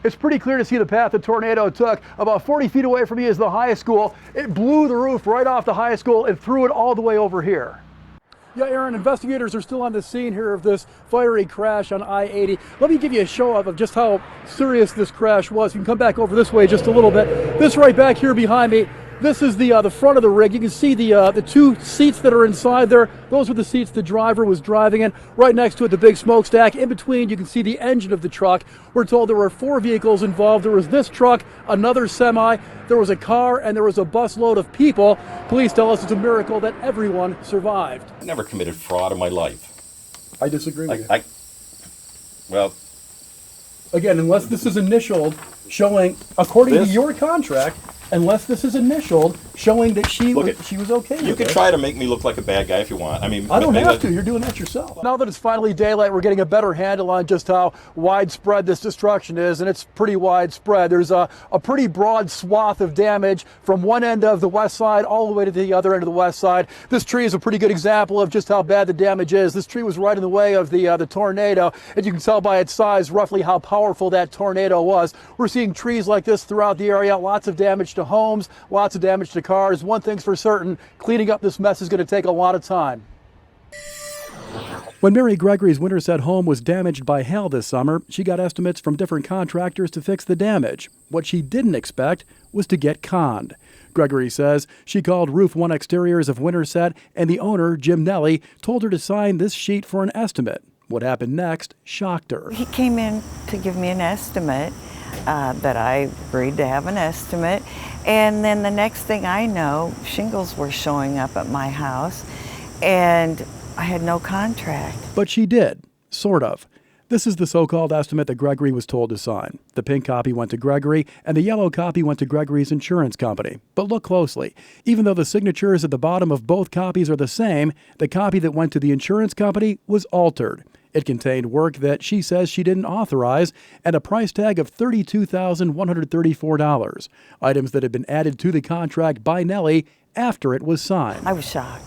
it's pretty clear to see the path the tornado took. About 40 feet away from me is the high school. It blew the roof right off the high school and threw it all the way over here. Yeah, Aaron, investigators are still on the scene here of this fiery crash on I-80. Let me give you a show of just how serious this crash was. You can come back over this way just a little bit. This right back here behind me, this is the front of the rig. You can see the two seats that are inside there. Those were the seats the driver was driving in. Right next to it, the big smokestack. In between, you can see the engine of the truck. We're told there were 4 vehicles involved. There was this truck, another semi, there was a car, and there was a busload of people. Police tell us it's a miracle that everyone survived. I never committed fraud in my life. I disagree with you. Well, again, unless this is initialed showing, according to your contract, unless this is initialed showing that she was okay with it. You could try to make me look like a bad guy if you want. I mean, I don't have to. You're doing that yourself. Now that it's finally daylight, we're getting a better handle on just how widespread this destruction is, and it's pretty widespread. There's a pretty broad swath of damage from one end of the west side all the way to the other end of the west side. This tree is a pretty good example of just how bad the damage is. This tree was right in the way of the tornado, and you can tell by its size roughly how powerful that tornado was. We're seeing trees like this throughout the area, lots of damage to homes, lots of damage to cars. One thing's for certain, cleaning up this mess is going to take a lot of time. When Mary Gregory's Winterset home was damaged by hail this summer, she got estimates from different contractors to fix the damage. What she didn't expect was to get conned. Gregory says she called Roof One Exteriors of Winterset, and the owner, Jim Nelly, told her to sign this sheet for an estimate. What happened next shocked her. He came in to give me an estimate, that I agreed to have an estimate, and then the next thing I know, shingles were showing up at my house, and I had no contract. But she did, sort of. This is the so-called estimate that Gregory was told to sign. The pink copy went to Gregory, and the yellow copy went to Gregory's insurance company. But look closely. Even though the signatures at the bottom of both copies are the same, the copy that went to the insurance company was altered. It contained work that she says she didn't authorize and a price tag of $32,134, items that had been added to the contract by Nellie after it was signed. I was shocked.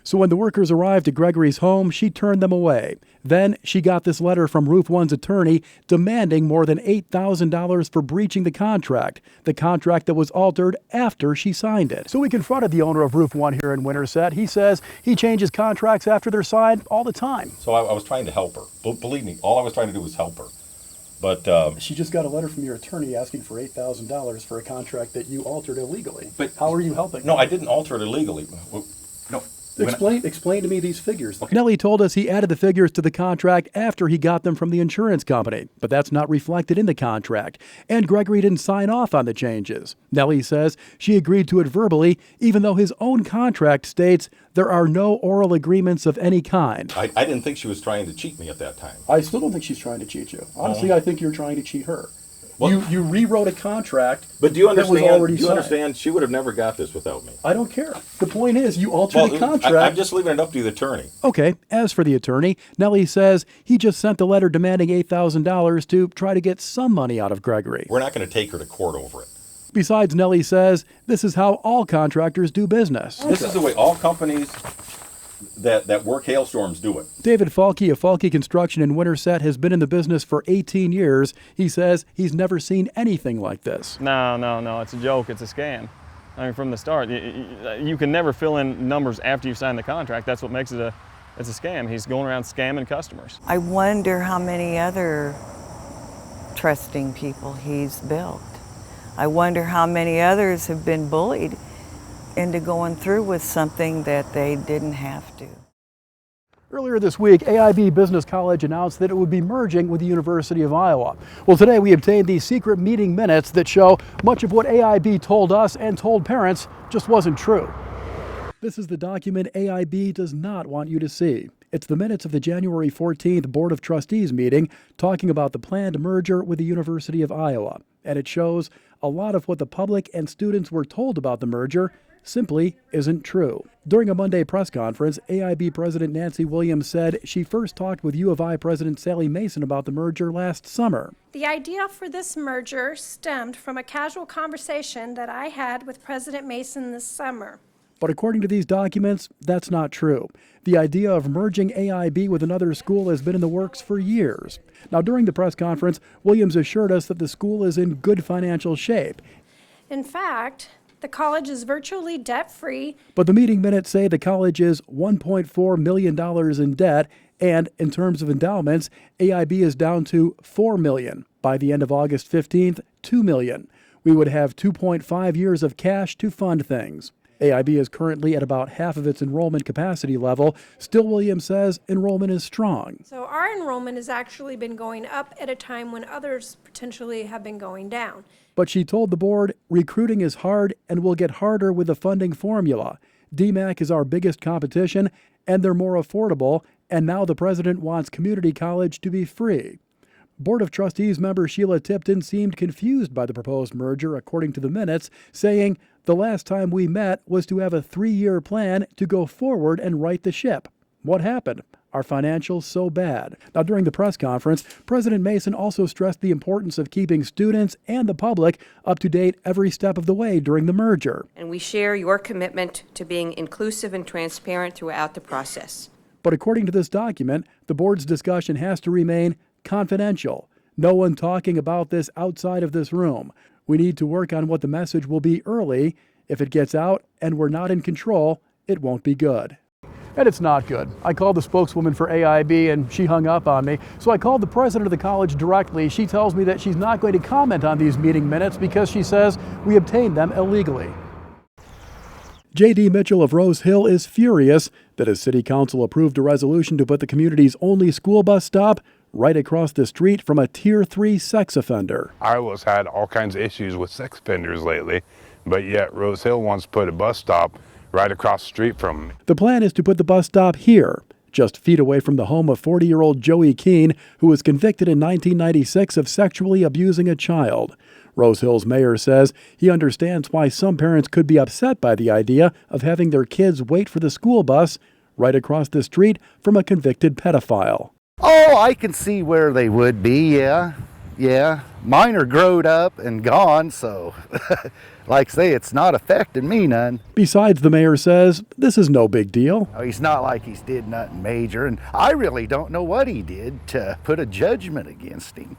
So when the workers arrived at Gregory's home, she turned them away. Then she got this letter from Roof One's attorney demanding more than $8,000 for breaching the contract that was altered after she signed it. So we confronted the owner of Roof One here in Winterset. He says he changes contracts after they're signed all the time. So I was trying to help her. Believe me, all I was trying to do was help her. But she just got a letter from your attorney asking for $8,000 for a contract that you altered illegally. But how are you helping? No, I didn't alter it illegally. No. Explain to me these figures. Okay. Nellie told us he added the figures to the contract after he got them from the insurance company, but that's not reflected in the contract, and Gregory didn't sign off on the changes. Nellie says she agreed to it verbally, even though his own contract states there are no oral agreements of any kind. I didn't think she was trying to cheat me at that time. I still don't think she's trying to cheat you. Honestly, I think you're trying to cheat her. Well, you rewrote a contract. But do you understand? That was already signed. Understand? She would have never got this without me. I don't care. The point is, you altered the contract. I'm just leaving it up to the attorney. Okay. As for the attorney, Nellie says he just sent the letter demanding $8,000 to try to get some money out of Gregory. We're not going to take her to court over it. Besides, Nellie says this is how all contractors do business. This is the way all companies that work hailstorms do it. David Falke of Falke Construction in Winterset has been in the business for 18 years. He says he's never seen anything like this. No, it's a joke, it's a scam. I mean, from the start, you can never fill in numbers after you've signed the contract. That's what makes it it's a scam. He's going around scamming customers. I wonder how many other trusting people he's built. I wonder how many others have been bullied into going through with something that they didn't have to. Earlier this week, AIB Business College announced that it would be merging with the University of Iowa. Well, today we obtained these secret meeting minutes that show much of what AIB told us and told parents just wasn't true. This is the document AIB does not want you to see. It's the minutes of the January 14th Board of Trustees meeting talking about the planned merger with the University of Iowa. And it shows a lot of what the public and students were told about the merger simply isn't true. During a Monday press conference, AIB President Nancy Williams said she first talked with U of I President Sally Mason about the merger last summer. The idea for this merger stemmed from a casual conversation that I had with President Mason this summer. But according to these documents, that's not true. The idea of merging AIB with another school has been in the works for years. Now, during the press conference, Williams assured us that the school is in good financial shape. In fact, the college is virtually debt-free. But the meeting minutes say the college is $1.4 million in debt, and in terms of endowments, AIB is down to $4 million. By the end of August 15th, $2 million. We would have 2.5 years of cash to fund things. AIB is currently at about half of its enrollment capacity level. Still, Williams says enrollment is strong. So our enrollment has actually been going up at a time when others potentially have been going down. But she told the board recruiting is hard and will get harder with the funding formula. DMACC is our biggest competition, and they're more affordable, and now the president wants community college to be free. Board of Trustees member Sheila Tipton seemed confused by the proposed merger, according to the minutes, saying, "The last time we met was to have a 3-year plan to go forward and right the ship. What happened? Are financials so bad?" Now, during the press conference, President Mason also stressed the importance of keeping students and the public up to date every step of the way during the merger. And we share your commitment to being inclusive and transparent throughout the process. But according to this document, the board's discussion has to remain confidential. No one talking about this outside of this room. We need to work on what the message will be early. If it gets out and we're not in control, it won't be good. And it's not good. I called the spokeswoman for AIB and she hung up on me. So I called the president of the college directly. She tells me that she's not going to comment on these meeting minutes because she says we obtained them illegally. J.D. Mitchell of Rose Hill is furious that his city council approved a resolution to put the community's only school bus stop right across the street from a Tier 3 sex offender. Iowa's had all kinds of issues with sex offenders lately, but yet Rose Hill wants to put a bus stop right across the street from me. The plan is to put the bus stop here, just feet away from the home of 40-year-old Joey Keene, who was convicted in 1996 of sexually abusing a child. Rose Hill's mayor says he understands why some parents could be upset by the idea of having their kids wait for the school bus right across the street from a convicted pedophile. Oh, I can see where they would be, yeah. Mine are growed up and gone, so like I say, it's not affecting me none. Besides, the mayor says this is no big deal. He's not like he's did nothing major, and I really don't know what he did to put a judgment against him.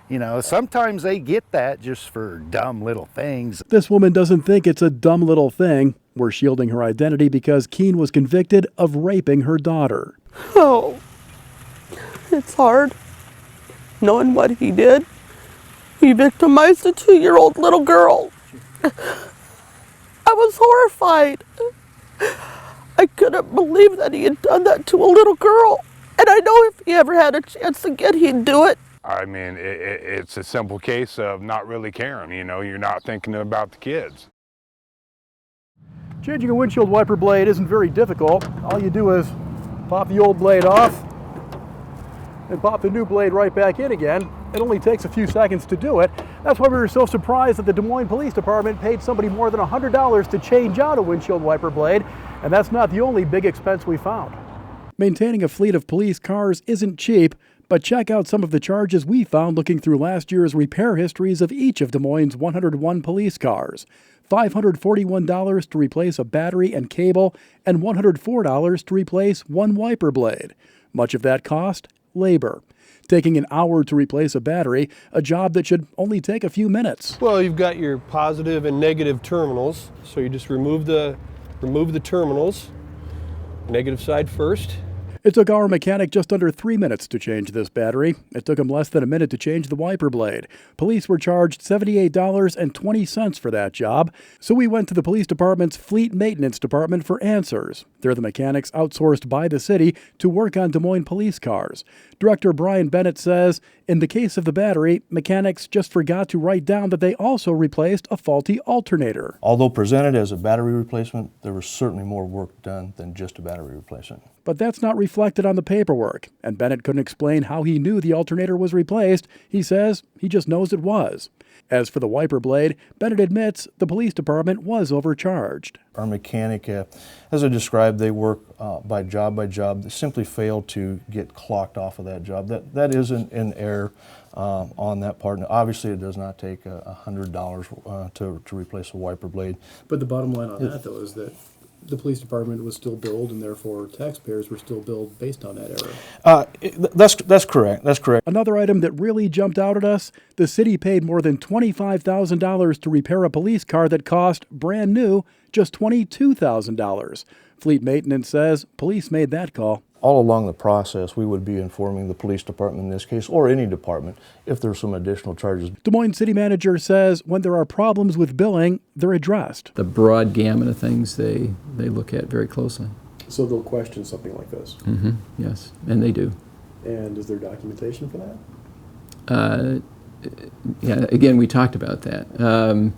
You know, sometimes they get that just for dumb little things. This woman doesn't think it's a dumb little thing. We're shielding her identity because Keene was convicted of raping her daughter. Oh, it's hard knowing what he did. He victimized a 2-year-old little girl. I was horrified. I couldn't believe that he had done that to a little girl. And I know if he ever had a chance again, he'd do it. I mean, it's a simple case of not really caring, you know, you're not thinking about the kids. Changing a windshield wiper blade isn't very difficult. All you do is pop the old blade off and pop the new blade right back in again. It only takes a few seconds to do it. That's why we were so surprised that the Des Moines Police Department paid somebody more than $100 to change out a windshield wiper blade, and that's not the only big expense we found. Maintaining a fleet of police cars isn't cheap, but check out some of the charges we found looking through last year's repair histories of each of Des Moines' 101 police cars. $541 to replace a battery and cable, and $104 to replace one wiper blade. Much of that cost? Labor. Taking an hour to replace a battery, a job that should only take a few minutes. Well, you've got your positive and negative terminals, so you just remove the terminals, negative side first. It took our mechanic just under 3 minutes to change this battery. It took him less than a minute to change the wiper blade. Police were charged $78.20 for that job, so we went to the police department's fleet maintenance department for answers. They're the mechanics outsourced by the city to work on Des Moines police cars. Director Brian Bennett says, in the case of the battery, mechanics just forgot to write down that they also replaced a faulty alternator. Although presented as a battery replacement, there was certainly more work done than just a battery replacement. But that's not reflected on the paperwork, and Bennett couldn't explain how he knew the alternator was replaced. He says he just knows it was. As for the wiper blade, Bennett admits the police department was overcharged. Our mechanic, as I described, they work by job. They simply failed to get clocked off of that job. That is an error on that part. Now, obviously, it does not take $100 to replace a wiper blade. But the bottom line on that, though, is that the police department was still billed, and therefore taxpayers were still billed based on that error. That's correct. That's correct. Another item that really jumped out at us, the city paid more than $25,000 to repair a police car that cost, brand new, just $22,000. Fleet Maintenance says police made that call. All along the process, we would be informing the police department in this case, or any department, if there's some additional charges. Des Moines City Manager says when there are problems with billing, they're addressed. The broad gamut of things they look at very closely. So they'll question something like this? Mm-hmm. Yes, and they do. And is there documentation for that? Yeah, again, we talked about that.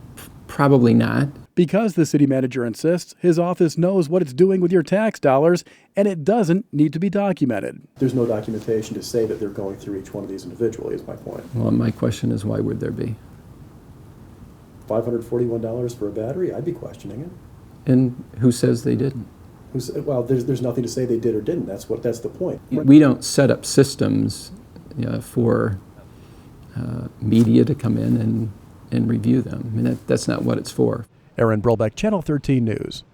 Probably not. Because the city manager insists, his office knows what it's doing with your tax dollars, and it doesn't need to be documented. There's no documentation to say that they're going through each one of these individually, is my point. Well, my question is, why would there be? $541 for a battery? I'd be questioning it. And who says they didn't? Well, there's nothing to say they did or didn't. That's the point. We don't set up systems for media to come in and review them. I mean, that's not what it's for. ABrilbeck, Channel 13 News.